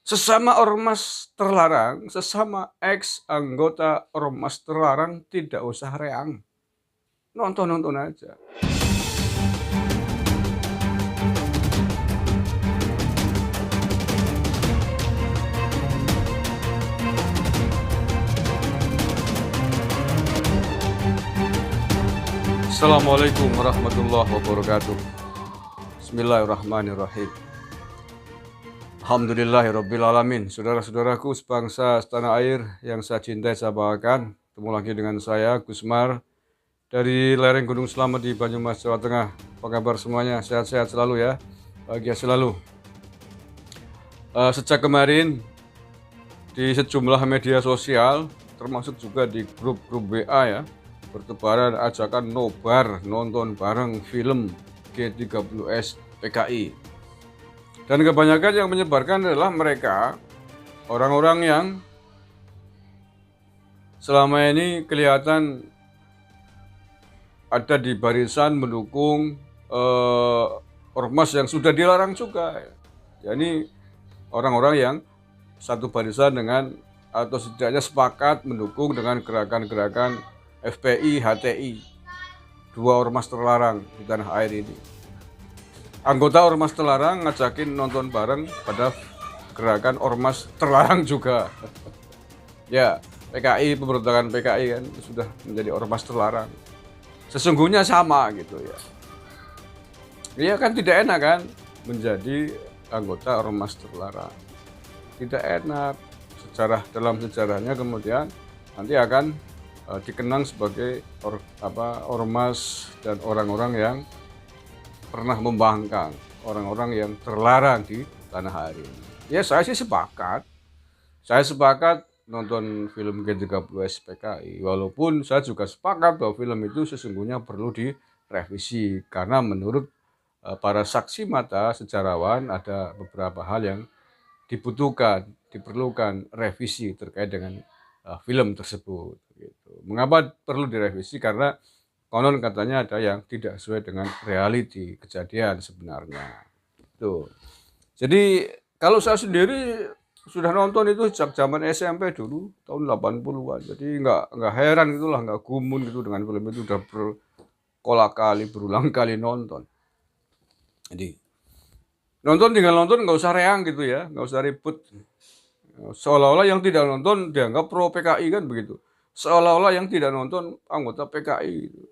Sesama ormas terlarang, sesama ex anggota ormas terlarang tidak usah reang, nonton-nonton aja. Assalamualaikum warahmatullahi wabarakatuh. Bismillahirrahmanirrahim. Alhamdulillahirrabbilalamin. Saudara-saudaraku sebangsa setanah air yang saya cintai, saya banggakan. Ketemu lagi dengan saya, Gusmar, dari lereng Gunung Slamet di Banyumas, Jawa Tengah. Apa kabar semuanya? Sehat-sehat selalu ya. Bahagia selalu. Sejak kemarin di sejumlah media sosial, termasuk juga di grup-grup WA ya, bertebaran ajakan nobar nonton bareng film G30S PKI. Dan kebanyakan yang menyebarkan adalah mereka, orang-orang yang selama ini kelihatan ada di barisan mendukung ormas yang sudah dilarang juga. Jadi orang-orang yang satu barisan dengan atau setidaknya sepakat mendukung dengan gerakan-gerakan FPI, HTI, dua ormas terlarang di tanah air ini. Anggota ormas terlarang ngajakin nonton bareng pada gerakan ormas terlarang juga. Ya, PKI, pemberontakan PKI kan sudah menjadi ormas terlarang. Sesungguhnya sama gitu ya. Iya kan tidak enak kan menjadi anggota ormas terlarang. Tidak enak. Dalam sejarahnya kemudian nanti akan dikenang sebagai ormas dan orang-orang yang pernah membangkang, orang-orang yang terlarang di tanah air ini. Ya saya sih sepakat. Saya sepakat nonton film G30S PKI. Walaupun saya juga sepakat bahwa film itu sesungguhnya perlu direvisi. Karena menurut para saksi mata sejarawan ada beberapa hal yang diperlukan revisi terkait dengan film tersebut. Gitu. Mengapa perlu direvisi? Karena konon katanya ada yang tidak sesuai dengan reality kejadian sebenarnya. Tuh. Jadi kalau saya sendiri sudah nonton itu sejak zaman SMP dulu tahun 80-an. Jadi nggak heran gitulah, nggak gumun gitu dengan film itu, udah berulang kali nonton. Jadi tinggal nonton, nggak usah reang gitu ya, nggak usah ribut. Seolah-olah yang tidak nonton dianggap pro PKI kan begitu. Seolah-olah yang tidak nonton anggota PKI.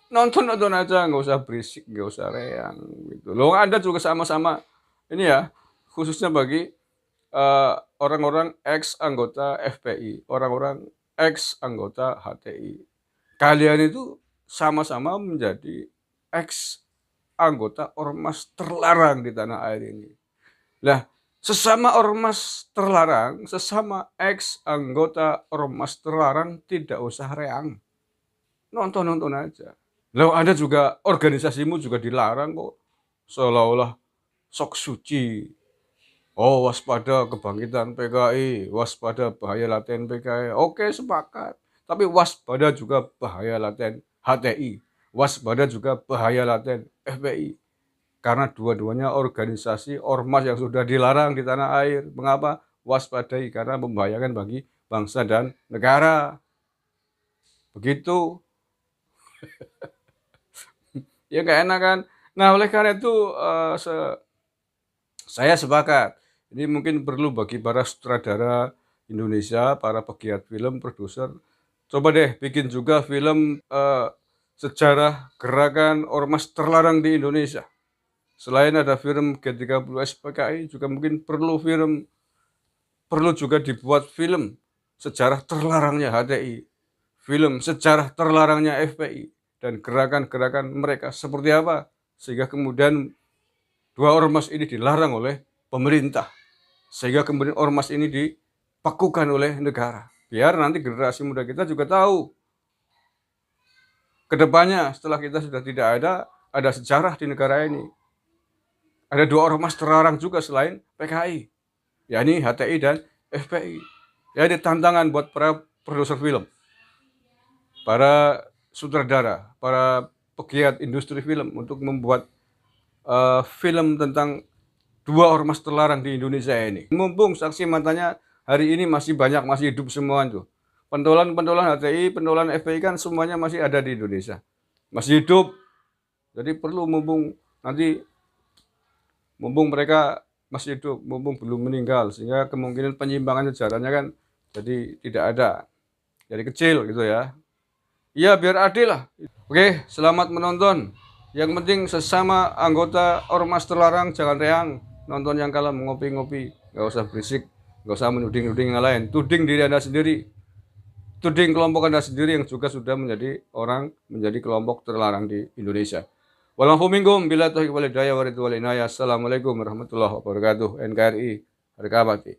Nonton aja, nggak usah berisik, nggak usah reang gitu. Loh, Anda juga sama-sama ini ya, khususnya bagi orang-orang ex anggota FPI, orang-orang ex anggota HTI. Kalian itu sama-sama menjadi ex anggota ormas terlarang di tanah air ini. Nah, sesama ormas terlarang, sesama ex anggota ormas terlarang tidak usah reang. Nonton-nonton aja. Loh, Anda juga, organisasimu juga dilarang kok. Seolah-olah sok suci. Oh, waspada kebangkitan PKI, waspada bahaya laten PKI. Oke, sepakat. Tapi waspada juga bahaya laten HTI. Waspada juga bahaya laten FPI. Karena dua-duanya organisasi ormas yang sudah dilarang di tanah air. Mengapa? Waspadai, karena membahayakan bagi bangsa dan negara. Begitu. Ya nggak enak kan. Nah, oleh karena itu saya sepakat. Ini mungkin perlu bagi para sutradara Indonesia, para pegiat film, produser. Coba deh bikin juga film sejarah gerakan ormas terlarang di Indonesia. Selain ada film G30S PKI, juga mungkin perlu juga dibuat film sejarah terlarangnya HTI, film sejarah terlarangnya FPI, dan gerakan-gerakan mereka seperti apa, sehingga kemudian dua ormas ini dilarang oleh pemerintah, sehingga kemudian ormas ini dipakukan oleh negara, biar nanti generasi muda kita juga tahu kedepannya setelah kita sudah tidak ada sejarah di negara ini. Ada dua ormas terlarang juga selain PKI, yakni HTI dan FPI. Ya, ada tantangan buat para produser film, para sutradara, para pegiat industri film untuk membuat film tentang dua ormas terlarang di Indonesia ini. Mumpung saksi matanya hari ini masih banyak, masih hidup semua itu. Pentolan-pentolan HTI, pentolan FPI kan semuanya masih ada di Indonesia. Masih hidup. Jadi perlu mumpung mereka masih hidup, mumpung belum meninggal, sehingga kemungkinan penyimpangan sejarahnya kan jadi tidak ada. Jadi kecil gitu ya. Iya, biar adil lah. Oke, selamat menonton. Yang penting sesama anggota ormas terlarang jangan reang. Nonton yang kalah ngopi-ngopi, nggak usah berisik, nggak usah menuding-nuding yang lain. Tuding diri Anda sendiri, tuding kelompok Anda sendiri yang juga sudah menjadi kelompok terlarang di Indonesia. Wallahuminkum bila taufiq wal hidayah wa ridwan. Assalamualaikum warahmatullahi wabarakatuh. NKRI harga mati.